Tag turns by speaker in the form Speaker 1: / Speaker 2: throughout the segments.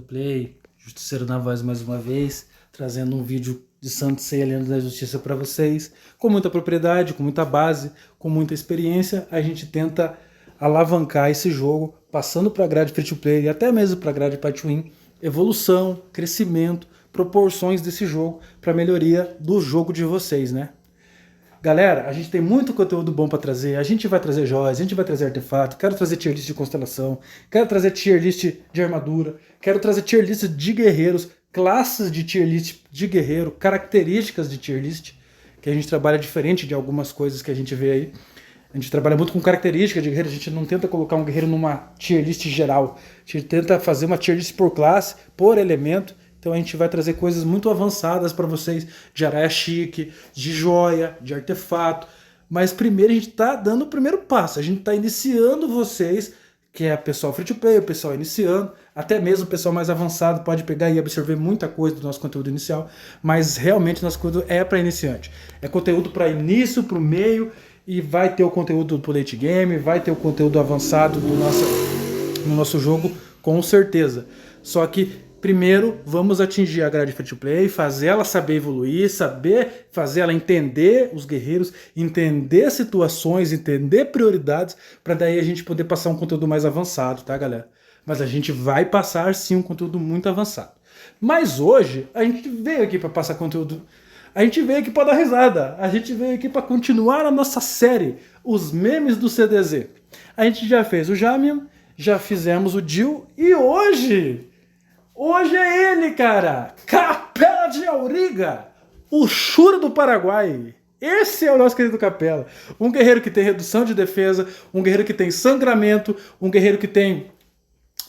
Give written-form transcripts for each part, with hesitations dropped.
Speaker 1: Play, Justiceiro na voz mais uma vez, trazendo um vídeo de Santo Ceia Lenda da Justiça para vocês, com muita propriedade, com muita base, com muita experiência. A gente tenta alavancar esse jogo, passando para a grade free to play e até mesmo para a grade pay to win, evolução, crescimento, proporções desse jogo para melhoria do jogo de vocês, né? Galera, a gente tem muito conteúdo bom para trazer, a gente vai trazer joias, a gente vai trazer artefato, quero trazer tier list de constelação, quero trazer tier list de armadura, quero trazer tier list de guerreiros, classes de tier list de guerreiro, características de tier list, que a gente trabalha diferente de algumas coisas que a gente vê aí. A gente trabalha muito com características de guerreiro, a gente não tenta colocar um guerreiro numa tier list geral, a gente tenta fazer uma tier list por classe, por elemento. Então a gente vai trazer coisas muito avançadas para vocês, de araia chique, de joia, de artefato. Mas primeiro a gente está dando o primeiro passo, a gente está iniciando vocês, que é o pessoal free to play, o pessoal iniciando, até mesmo o pessoal mais avançado pode pegar e absorver muita coisa do nosso conteúdo inicial, mas realmente nosso conteúdo é para iniciante. É conteúdo para início, para o meio, e vai ter o conteúdo do late game, vai ter o conteúdo avançado do nosso jogo, com certeza. Só que primeiro, vamos atingir a grade free to play, fazer ela saber evoluir, saber fazer ela entender os guerreiros, entender situações, entender prioridades, para daí a gente poder passar um conteúdo mais avançado, tá, galera? Mas a gente vai passar sim um conteúdo muito avançado. Mas hoje a gente veio aqui para passar conteúdo, a gente veio aqui para dar risada, a gente veio aqui para continuar a nossa série, os memes do CDZ. A gente já fez o Jamian, já fizemos o Jill e hoje é ele, cara! Capela de Auriga! O Shura do Paraguai! Esse é o nosso querido Capela. Um guerreiro que tem redução de defesa, um guerreiro que tem sangramento, um guerreiro que tem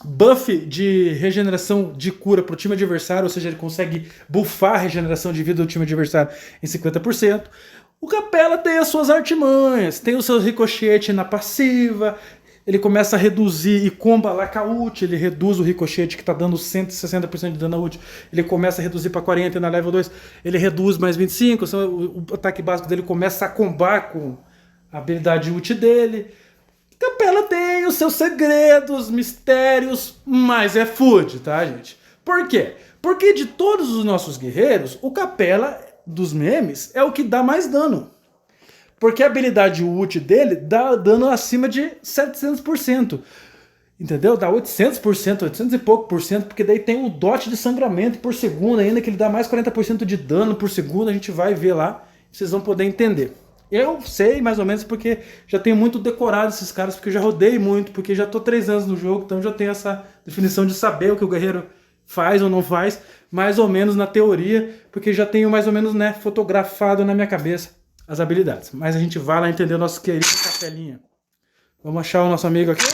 Speaker 1: buff de regeneração de cura para o time adversário, ou seja, ele consegue buffar a regeneração de vida do time adversário em 50%. O Capela tem as suas artimanhas, tem o seu ricochete na passiva, ele começa a reduzir e comba lá com a ult, ele reduz o ricochete que está dando 160% de dano na ult, ele começa a reduzir para 40 na level 2, ele reduz mais 25, o ataque básico dele começa a combar com a habilidade ult dele. Capela tem os seus segredos, mistérios, mas é food, tá, gente? Por quê? Porque de todos os nossos guerreiros, o Capela dos memes é o que dá mais dano. Porque a habilidade ult dele dá dano acima de 700%. Entendeu? Dá 800%, 800 e pouco por cento, porque daí tem o dot de sangramento por segundo ainda, que ele dá mais 40% de dano por segundo, a gente vai ver lá, vocês vão poder entender. Eu sei mais ou menos porque já tenho muito decorado esses caras, porque eu já rodei muito, porque já tô 3 anos no jogo, então já tenho essa definição de saber o que o guerreiro faz ou não faz, mais ou menos na teoria, porque já tenho mais ou menos, né, fotografado na minha cabeça as habilidades. Mas a gente vai lá entender o nosso querido Capelinha. Vamos achar o nosso amigo aqui.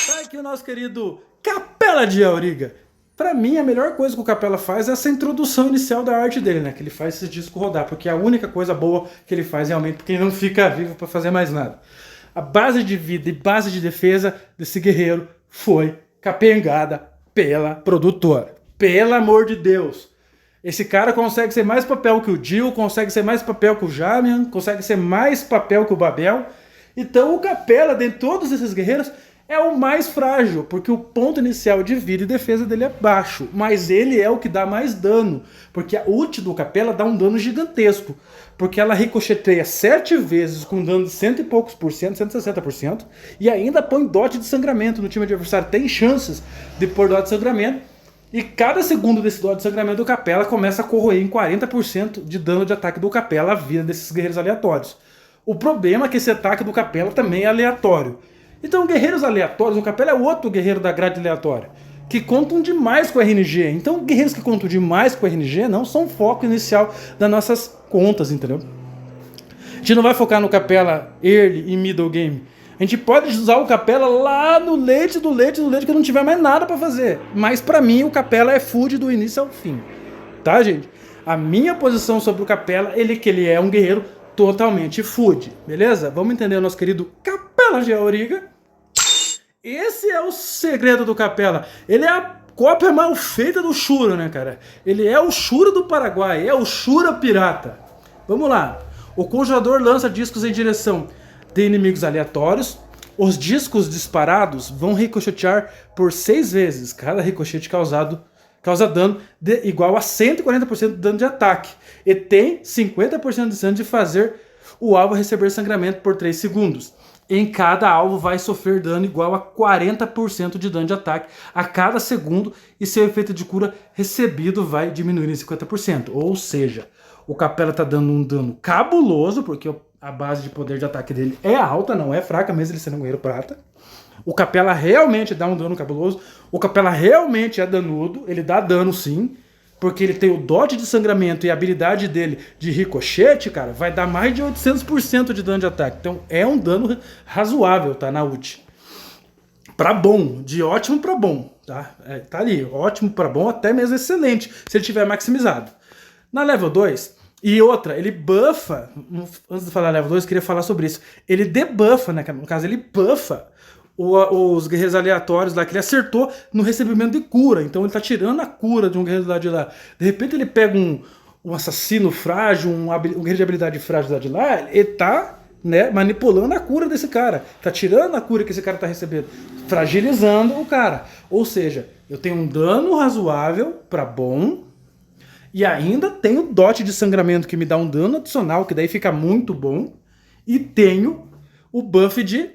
Speaker 1: Tá aqui o nosso querido Capela de Auriga. Pra mim, a melhor coisa que o Capela faz é essa introdução inicial da arte dele, né? Que ele faz esse disco rodar, porque é a única coisa boa que ele faz realmente, porque ele não fica vivo pra fazer mais nada. A base de vida e base de defesa desse guerreiro foi capengada pela produtora. Pelo amor de Deus! Esse cara consegue ser mais papel que o Jill, consegue ser mais papel que o Jamian, consegue ser mais papel que o Babel. Então o Capela, de todos esses guerreiros, é o mais frágil, porque o ponto inicial de vida e defesa dele é baixo. Mas ele é o que dá mais dano, porque a ult do Capela dá um dano gigantesco. Porque ela ricocheteia 7 vezes com dano de 100 e poucos por cento, 160%, e ainda põe dot de sangramento no time adversário. Tem chances de pôr dot de sangramento. E cada segundo desse dó de sangramento do Capela começa a corroer em 40% de dano de ataque do Capela a vida desses guerreiros aleatórios. O problema é que esse ataque do Capela também é aleatório. Então guerreiros aleatórios, o Capela é outro guerreiro da grade aleatória, que contam demais com o RNG. Então guerreiros que contam demais com o RNG não são foco inicial das nossas contas, entendeu? A gente não vai focar no Capela early e middle game. A gente pode usar o Capela lá no leite do leite que não tiver mais nada pra fazer. Mas pra mim o Capela é food do início ao fim. Tá, gente? A minha posição sobre o Capela é que ele é um guerreiro totalmente food. Beleza? Vamos entender o nosso querido Capela de Auriga. Esse é o segredo do Capela. Ele é a cópia mal feita do Shura, né, cara? Ele é o Shura do Paraguai. É o Shura pirata. Vamos lá. O conjurador lança discos em direção de inimigos aleatórios, Os discos disparados vão ricochetear por 6 vezes. Cada ricochete causa dano igual a 140% de dano de ataque. E tem 50% de chance de fazer o alvo receber sangramento por 3 segundos. Em cada alvo vai sofrer dano igual a 40% de dano de ataque a cada segundo e seu efeito de cura recebido vai diminuir em 50%. Ou seja, o Capela tá dando um dano cabuloso, porque a base de poder de ataque dele é alta, não é fraca, mesmo ele sendo um guerreiro prata. O Capela realmente dá um dano cabuloso. O Capela realmente é danudo, ele dá dano sim, porque ele tem o dote de sangramento e a habilidade dele de ricochete, cara, vai dar mais de 800% de dano de ataque. Então é um dano razoável, tá, na ult. Pra bom, de ótimo pra bom, tá? Tá ali, ótimo pra bom, até mesmo excelente, se ele tiver maximizado. Na level 2, e outra, ele buffa, antes de falar level 2, eu queria falar sobre isso. Ele debuffa, né, no caso ele buffa os guerreiros aleatórios lá, que ele acertou no recebimento de cura. Então ele tá tirando a cura de um guerreiro lá de lá. De repente ele pega um assassino frágil, um guerreiro de habilidade frágil lá de lá, ele tá, né, manipulando a cura desse cara. Tá tirando a cura que esse cara tá recebendo, fragilizando o cara. Ou seja, eu tenho um dano razoável pra bom, e ainda tenho o dote de sangramento que me dá um dano adicional, que daí fica muito bom, e tenho o buff de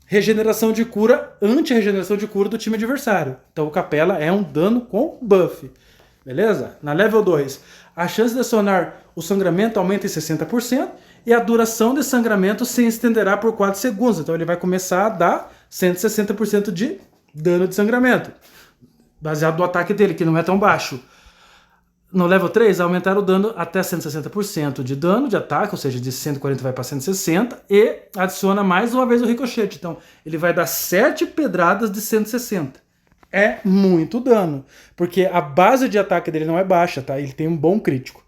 Speaker 1: regeneração de cura, anti-regeneração de cura do time adversário. Então o Capela é um dano com buff. Beleza? Na level 2, a chance de acionar o sangramento aumenta em 60% e a duração de sangramento se estenderá por 4 segundos. Então ele vai começar a dar 160% de dano de sangramento, baseado no ataque dele, que não é tão baixo. No level 3, aumentar o dano até 160% de dano de ataque, ou seja, de 140 vai para 160, e adiciona mais uma vez o ricochete. Então, ele vai dar 7 pedradas de 160. É muito dano, porque a base de ataque dele não é baixa, tá? Ele tem um bom crítico.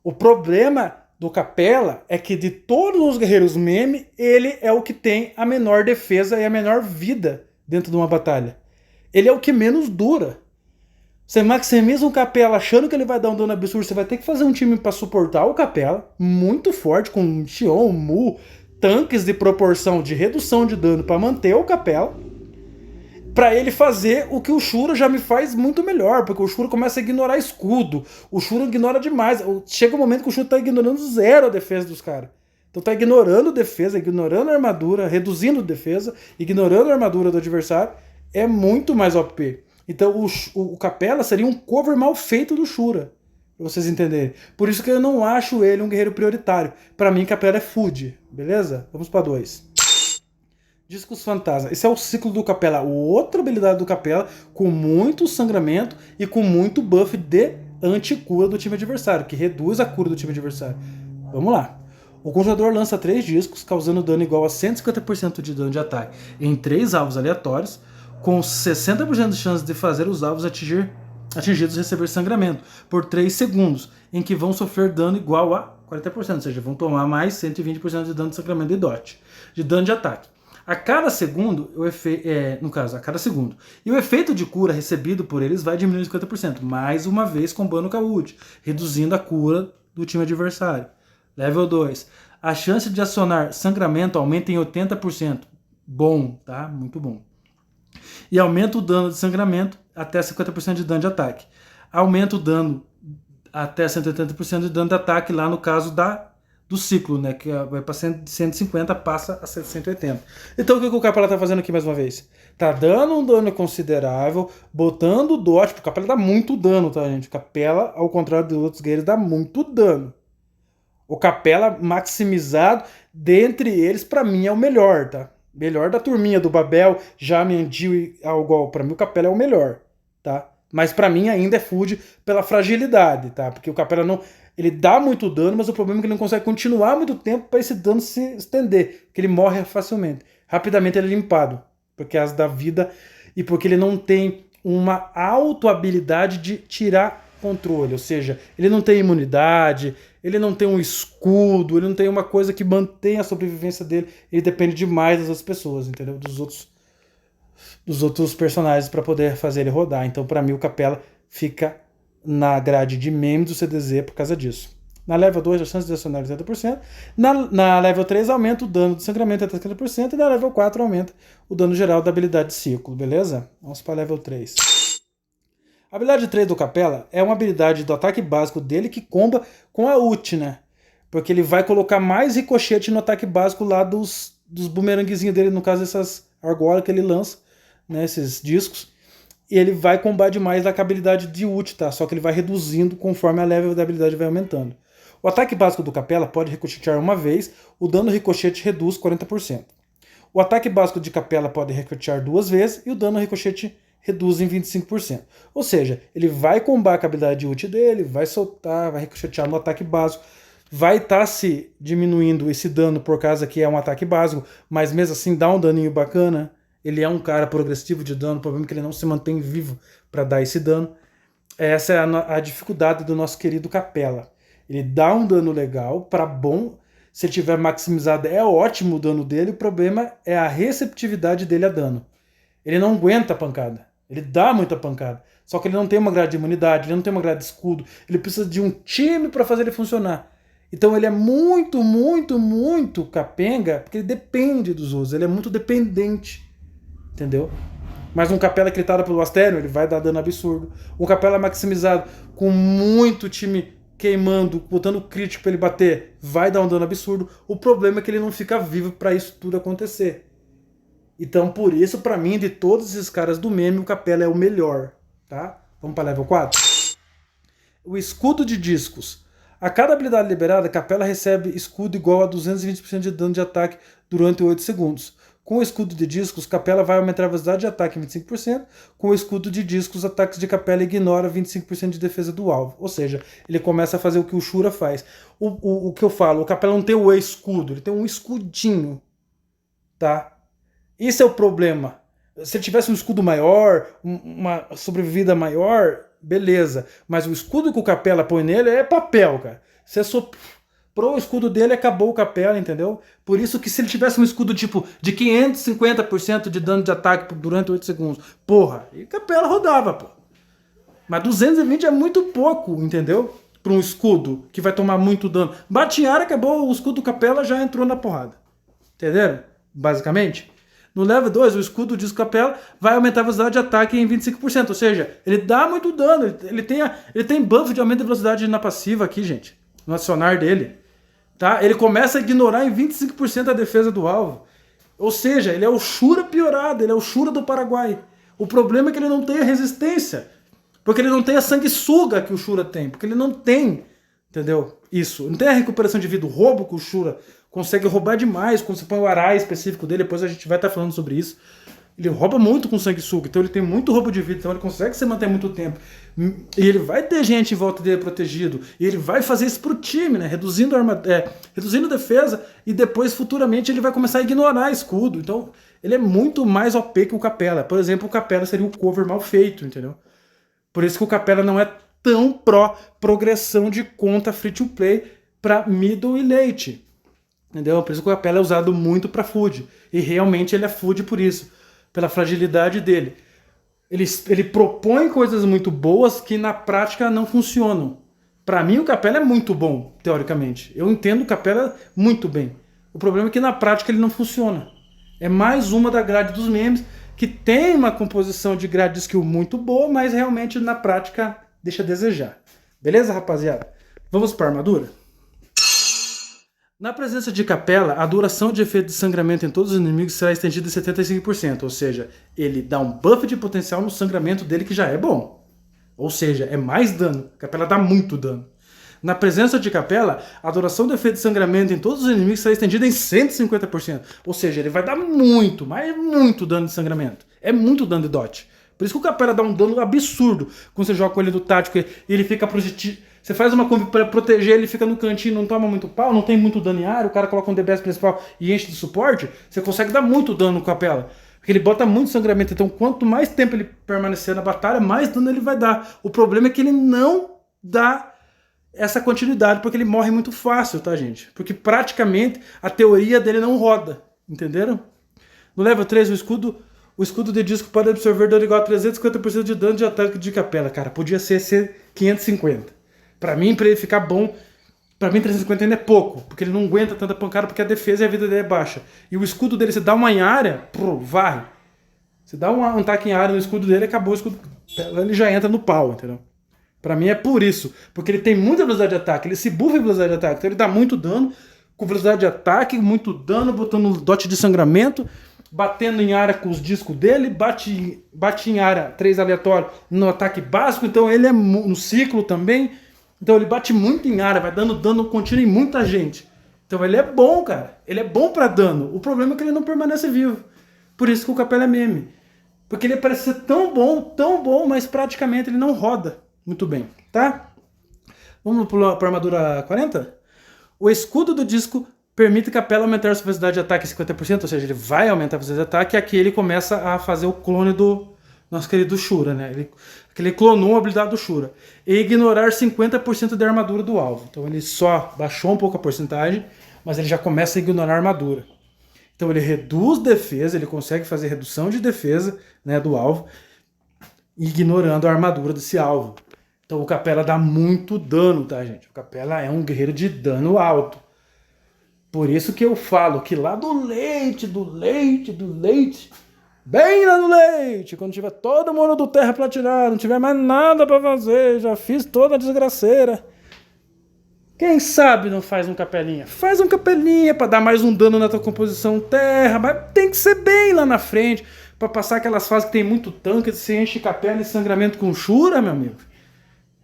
Speaker 1: O problema do Capela é que de todos os guerreiros meme, ele é o que tem a menor defesa e a menor vida dentro de uma batalha. Ele é o que menos dura. Você maximiza um Capela achando que ele vai dar um dano absurdo, você vai ter que fazer um time para suportar o Capela, muito forte, com Xion, Mu, tanques de proporção de redução de dano para manter o Capela, para ele fazer o que o Shura já me faz muito melhor, porque o Shura começa a ignorar escudo, o Shura ignora demais, chega um momento que o Shura tá ignorando zero a defesa dos caras. Então tá ignorando defesa, ignorando a armadura, reduzindo defesa, ignorando a armadura do adversário, é muito mais OP. Então o Capela seria um cover mal feito do Shura, pra vocês entenderem. Por isso que eu não acho ele um guerreiro prioritário. Pra mim, Capela é food, beleza? Vamos pra 2. Discos Fantasma. Esse é o ciclo do Capela. Outra habilidade do Capela com muito sangramento e com muito buff de anti-cura do time adversário, que reduz a cura do time adversário. Vamos lá. O conjurador lança 3 discos, causando dano igual a 150% de dano de ataque em 3 alvos aleatórios, com 60% de chance de fazer os alvos atingidos receber sangramento por 3 segundos, em que vão sofrer dano igual a 40%, ou seja, vão tomar mais 120% de dano de sangramento de dot, de dano de ataque. A cada segundo, a cada segundo. E o efeito de cura recebido por eles vai diminuir em 50%, mais uma vez combando com a ult, reduzindo a cura do time adversário. Level 2. A chance de acionar sangramento aumenta em 80%. Bom, tá? Muito bom. E aumenta o dano de sangramento até 50% de dano de ataque. Aumenta o dano até 180% de dano de ataque lá no caso do ciclo, né? Que vai para 150, passa a 180. Então o que o Capela tá fazendo aqui mais uma vez? Tá dando um dano considerável, botando o dot, porque o Capela dá muito dano, tá, gente? O Capela, ao contrário dos outros guerreiros, dá muito dano. O Capela maximizado, dentre eles, pra mim é o melhor, tá? Melhor da turminha do Babel, Jamiandil e Algol. Pra mim o Capela é o melhor, tá? Mas pra mim ainda é food pela fragilidade, tá? Porque o Capela não... Ele dá muito dano, mas o problema é que ele não consegue continuar muito tempo para esse dano se estender. Porque ele morre facilmente. Rapidamente ele é limpado. Por causa da vida e porque ele não tem uma auto-habilidade de tirar controle. Ou seja, ele não tem imunidade, ele não tem um escudo, ele não tem uma coisa que mantenha a sobrevivência dele. Ele depende demais das outras pessoas, entendeu? Dos outros personagens para poder fazer ele rodar. Então, para mim, o Capela fica na grade de memes do CDZ por causa disso. Na level 2, a chance de acionar 80%. Na level 3, aumenta o dano de sangramento até 50%. E na level 4, aumenta o dano geral da habilidade de círculo, beleza? Vamos para level 3. A habilidade 3 do Capela é uma habilidade do ataque básico dele que comba com a ult, né? Porque ele vai colocar mais ricochete no ataque básico lá dos bumeranguezinhos dele, no caso dessas argolas que ele lança, né? Esses discos. E ele vai combar demais com a habilidade de ult, tá? Só que ele vai reduzindo conforme a level da habilidade vai aumentando. O ataque básico do Capela pode ricochetear uma vez, o dano ricochete reduz 40%. O ataque básico de Capela pode ricochetear 2 vezes e o dano ricochete reduz em 25%. Ou seja, ele vai combar com a habilidade de ult dele, vai soltar, vai ricochetear no ataque básico, vai estar se diminuindo esse dano por causa que é um ataque básico, mas mesmo assim dá um daninho bacana. Ele é um cara progressivo de dano, o problema é que ele não se mantém vivo para dar esse dano. Essa é a dificuldade do nosso querido Capela. Ele dá um dano legal, para bom, se ele tiver maximizado é ótimo o dano dele, o problema é a receptividade dele a dano. Ele não aguenta a pancada, ele dá muita pancada, só que ele não tem uma grade de imunidade, ele não tem uma grade de escudo, ele precisa de um time para fazer ele funcionar. Então ele é muito, muito, muito capenga, porque ele depende dos outros, ele é muito dependente. Entendeu? Mas um Capela critado pelo Astério, ele vai dar dano absurdo. Um Capela maximizado com muito time queimando, botando crítico pra ele bater, vai dar um dano absurdo. O problema é que ele não fica vivo pra isso tudo acontecer. Então, por isso, pra mim, de todos esses caras do meme, o Capela é o melhor. Tá? Vamos pra level 4? O escudo de discos. A cada habilidade liberada, Capela recebe escudo igual a 220% de dano de ataque durante 8 segundos. Com o escudo de discos, Capela vai aumentar a velocidade de ataque em 25%. Com o escudo de discos, ataques de Capela ignora 25% de defesa do alvo. Ou seja, ele começa a fazer o que o Shura faz. O que eu falo, o Capela não tem o escudo, ele tem um escudinho. Tá? Esse é o problema. Se ele tivesse um escudo maior, uma sobrevivida maior, beleza. Mas o escudo que o Capela põe nele é papel, cara. Você soprou o escudo dele, acabou o Capela, entendeu? Por isso que se ele tivesse um escudo tipo de 550% de dano de ataque durante 8 segundos, porra, e Capela rodava, pô. Mas 220 é muito pouco, entendeu? Para um escudo que vai tomar muito dano. Bate em área, acabou, o escudo do Capela já entrou na porrada. Entenderam? Basicamente. No level 2, o escudo de Capela vai aumentar a velocidade de ataque em 25%. Ou seja, ele dá muito dano. Ele tem buff de aumento de velocidade na passiva aqui, gente. No acionar dele. Tá? Ele começa a ignorar em 25% a defesa do alvo. Ou seja, ele é o Shura piorado. Ele é o Shura do Paraguai. O problema é que ele não tem a resistência. Porque ele não tem a sanguessuga que o Shura tem. Porque ele não tem, entendeu? Isso. Não tem a recuperação de vida. O roubo que o Shura consegue roubar demais. Quando você põe o Arai específico dele, depois a gente vai estar falando sobre isso. Ele rouba muito com sanguessuga. Então ele tem muito roubo de vida. Então ele consegue se manter muito tempo. E ele vai ter gente em volta dele protegido. E ele vai fazer isso pro time, né? Reduzindo defesa. E depois, futuramente, ele vai começar a ignorar escudo. Então ele é muito mais OP que o Capela. Por exemplo, o Capela seria o cover mal feito, entendeu? Por isso que o Capela não é tão pró-progressão de conta free-to-play para middle e late. Entendeu? Por isso que o Capela é usado muito para food. E realmente ele é food por isso. Pela fragilidade dele. Ele propõe coisas muito boas que na prática não funcionam. Para mim o Capela é muito bom, teoricamente. Eu entendo o Capela muito bem. O problema é que na prática ele não funciona. É mais uma da grade dos memes que tem uma composição de grade de skill muito boa, mas realmente na prática deixa a desejar. Beleza, rapaziada? Vamos para a armadura? Na presença de Capela, a duração de efeito de sangramento em todos os inimigos será estendida em 75%, ou seja, ele dá um buff de potencial no sangramento dele que já é bom. Ou seja, é mais dano. Capela dá muito dano. Na presença de Capela, a duração do efeito de sangramento em todos os inimigos será estendida em 150%. Ou seja, ele vai dar muito, mas muito dano de sangramento. É muito dano de dot. Por isso que o Capela dá um dano absurdo quando você joga com ele do tático e ele fica projetido. Você faz uma combo para proteger, ele fica no cantinho, não toma muito pau, não tem muito dano em área, o cara coloca um DPS principal e enche de suporte, você consegue dar muito dano no Capela. Porque ele bota muito sangramento, então quanto mais tempo ele permanecer na batalha, mais dano ele vai dar. O problema é que ele não dá essa continuidade, porque ele morre muito fácil, tá, gente? Porque praticamente a teoria dele não roda, entenderam? No level 3, o escudo de disco pode absorver dano igual a 350% de dano de ataque de Capela. Cara, podia ser 550. Pra mim, pra ele ficar bom, Pra mim 350 ainda é pouco, porque ele não aguenta tanta pancada, porque a defesa e a vida dele é baixa. E o escudo dele, você dá uma em área, varre. Você dá um ataque em área no escudo dele, acabou o escudo, ele já entra no pau, entendeu? Pra mim é por isso, porque ele tem muita velocidade de ataque, ele se buffa em velocidade de ataque, então ele dá muito dano, com velocidade de ataque, muito dano, botando um dot de sangramento, batendo em área com os discos dele, bate em área 3 aleatório no ataque básico, então ele é no ciclo também, então ele bate muito em área, vai dando dano contínuo em muita gente. Então ele é bom, cara, ele é bom pra dano, o problema é que ele não permanece vivo, por isso que o Capela é meme, porque ele parece ser tão bom, mas praticamente ele não roda muito bem, tá? Vamos para a armadura 40? O escudo do disco permite Capela aumentar a sua velocidade de ataque em 50%, ou seja, ele vai aumentar a velocidade de ataque, e aqui ele começa a fazer o clone do nosso querido Shura, né? Ele clonou a habilidade do Shura. E ignorar 50% da armadura do alvo. Então ele só baixou um pouco a porcentagem, mas ele já começa a ignorar a armadura. Então ele reduz defesa, ele consegue fazer redução de defesa, né, do alvo, ignorando a armadura desse alvo. Então o Capela dá muito dano, tá, gente? O Capela é um guerreiro de dano alto. Por isso que eu falo que lá do leite, bem lá no leite, quando tiver todo mundo do terra platinado, não tiver mais nada pra fazer, já fiz toda a desgraceira. Quem sabe não faz um capelinha? Faz um capelinha pra dar mais um dano na tua composição terra, mas tem que ser bem lá na frente, pra passar aquelas fases que tem muito tanque, você enche capela e sangramento com Shura, meu amigo.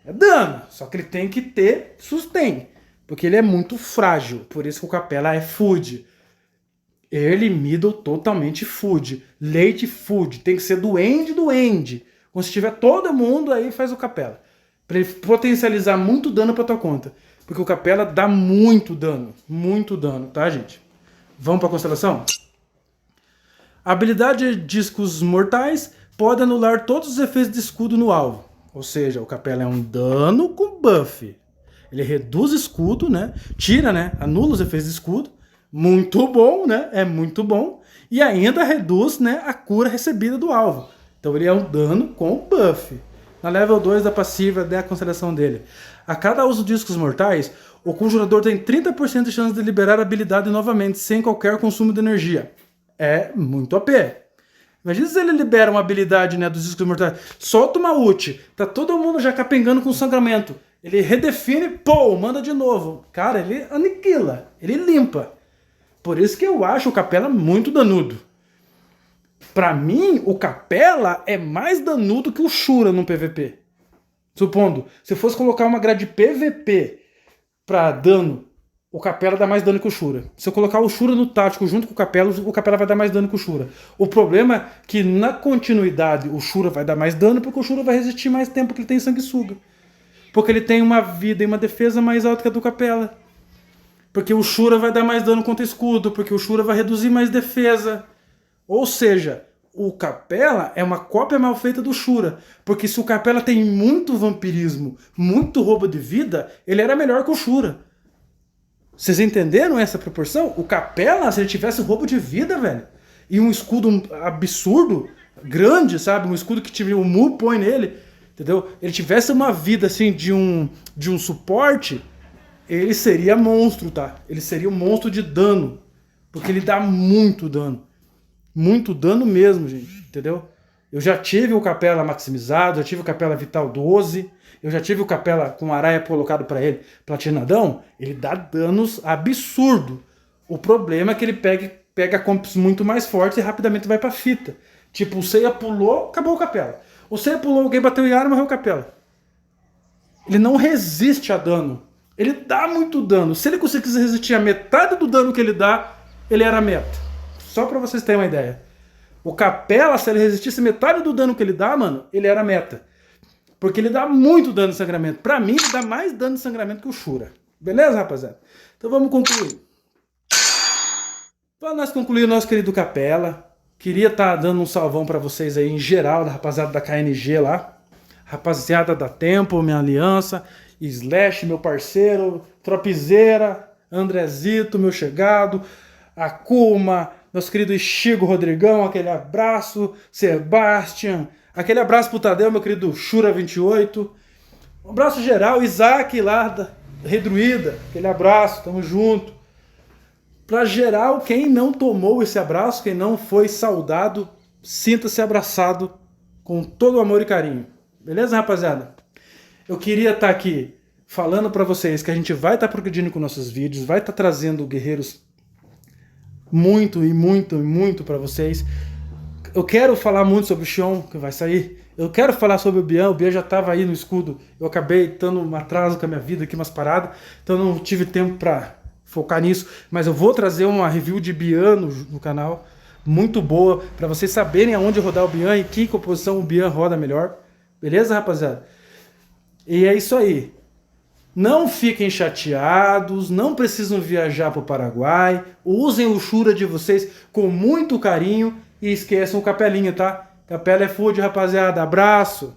Speaker 1: É dano, só que ele tem que ter sustain, porque ele é muito frágil, por isso que o Capela é food. Early, middle, totalmente food. Late food, tem que ser do end. Quando tiver todo mundo, aí faz o Capela. Pra ele potencializar muito dano pra tua conta. Porque o Capela dá muito dano, tá, gente? Vamos pra constelação? A habilidade de discos mortais pode anular todos os efeitos de escudo no alvo. Ou seja, o Capela é um dano com buff. Ele reduz escudo, né? Tira, né? Anula os efeitos de escudo. Muito bom, né? É muito bom. E ainda reduz, né, a cura recebida do alvo. Então ele é um dano com buff. Na level 2 da passiva da constelação dele. A cada uso de discos mortais, o conjurador tem 30% de chance de liberar a habilidade novamente, sem qualquer consumo de energia. É muito OP. Imagina se ele libera uma habilidade, né, dos discos mortais. Solta uma ult, tá todo mundo já capengando com sangramento. Ele redefine, pô, manda de novo. Cara, ele aniquila, ele limpa. Por isso que eu acho o Capela muito danudo. Pra mim, o Capela é mais danudo que o Shura no PVP. Supondo, se eu fosse colocar uma grade PVP pra dano, o Capela dá mais dano que o Shura. Se eu colocar o Shura no tático junto com o Capela vai dar mais dano que o Shura. O problema é que na continuidade o Shura vai dar mais dano, porque o Shura vai resistir mais tempo, que ele tem sanguessuga. Porque ele tem uma vida e uma defesa mais alta que a do Capela. Porque o Shura vai dar mais dano contra escudo, porque o Shura vai reduzir mais defesa. Ou seja, o Capela é uma cópia mal feita do Shura. Porque se o Capela tem muito vampirismo, muito roubo de vida, ele era melhor que o Shura. Vocês entenderam essa proporção? O Capela, se ele tivesse roubo de vida, velho, e um escudo absurdo, grande, sabe? Um escudo que tivesse um Mu põe nele, entendeu? Ele tivesse uma vida assim de um suporte, ele seria monstro, tá? Ele seria um monstro de dano. Porque ele dá muito dano. Muito dano mesmo, gente. Entendeu? Eu já tive o Capela maximizado, já tive o Capela Vital 12, eu já tive o Capela com araia colocado pra ele, platinadão. Ele dá danos absurdo. O problema é que ele pega comps muito mais fortes e rapidamente vai pra fita. Tipo, o Seiya pulou, acabou o Capela. O Seiya pulou, alguém bateu em área, morreu o Capela. Ele não resiste a dano. Ele dá muito dano. Se ele conseguisse resistir a metade do dano que ele dá, ele era meta. Só pra vocês terem uma ideia. O Capela, se ele resistisse metade do dano que ele dá, mano, ele era meta. Porque ele dá muito dano de sangramento. Pra mim, ele dá mais dano de sangramento que o Shura. Beleza, rapaziada? Então vamos concluir. Para nós concluir o nosso querido Capela, queria estar dando um salvão pra vocês aí em geral, da rapaziada da KNG lá. Rapaziada da Tempo, minha aliança. Slash, meu parceiro, Tropizeira, Andrezito, meu chegado, Akuma, nosso querido Ichigo Rodrigão, aquele abraço, Sebastian, aquele abraço pro Tadeu, meu querido Shura28, um abraço geral, Isaac lá, Redruída, aquele abraço, tamo junto. Para geral, quem não tomou esse abraço, quem não foi saudado, sinta-se abraçado com todo o amor e carinho. Beleza, rapaziada? Eu queria estar aqui falando para vocês que a gente vai estar progredindo com nossos vídeos, vai estar trazendo guerreiros muito e muito e muito para vocês. Eu quero falar muito sobre o Xion, que vai sair. Eu quero falar sobre o Bian já estava aí no escudo. Eu acabei estando um atraso com a minha vida aqui, umas paradas, então não tive tempo para focar nisso. Mas eu vou trazer uma review de Bian no canal, muito boa, para vocês saberem aonde rodar o Bian e que composição o Bian roda melhor. Beleza, rapaziada? E é isso aí. Não fiquem chateados, não precisam viajar para o Paraguai, usem o Shura de vocês com muito carinho e esqueçam o Capelinha, tá? Capela é food, rapaziada. Abraço!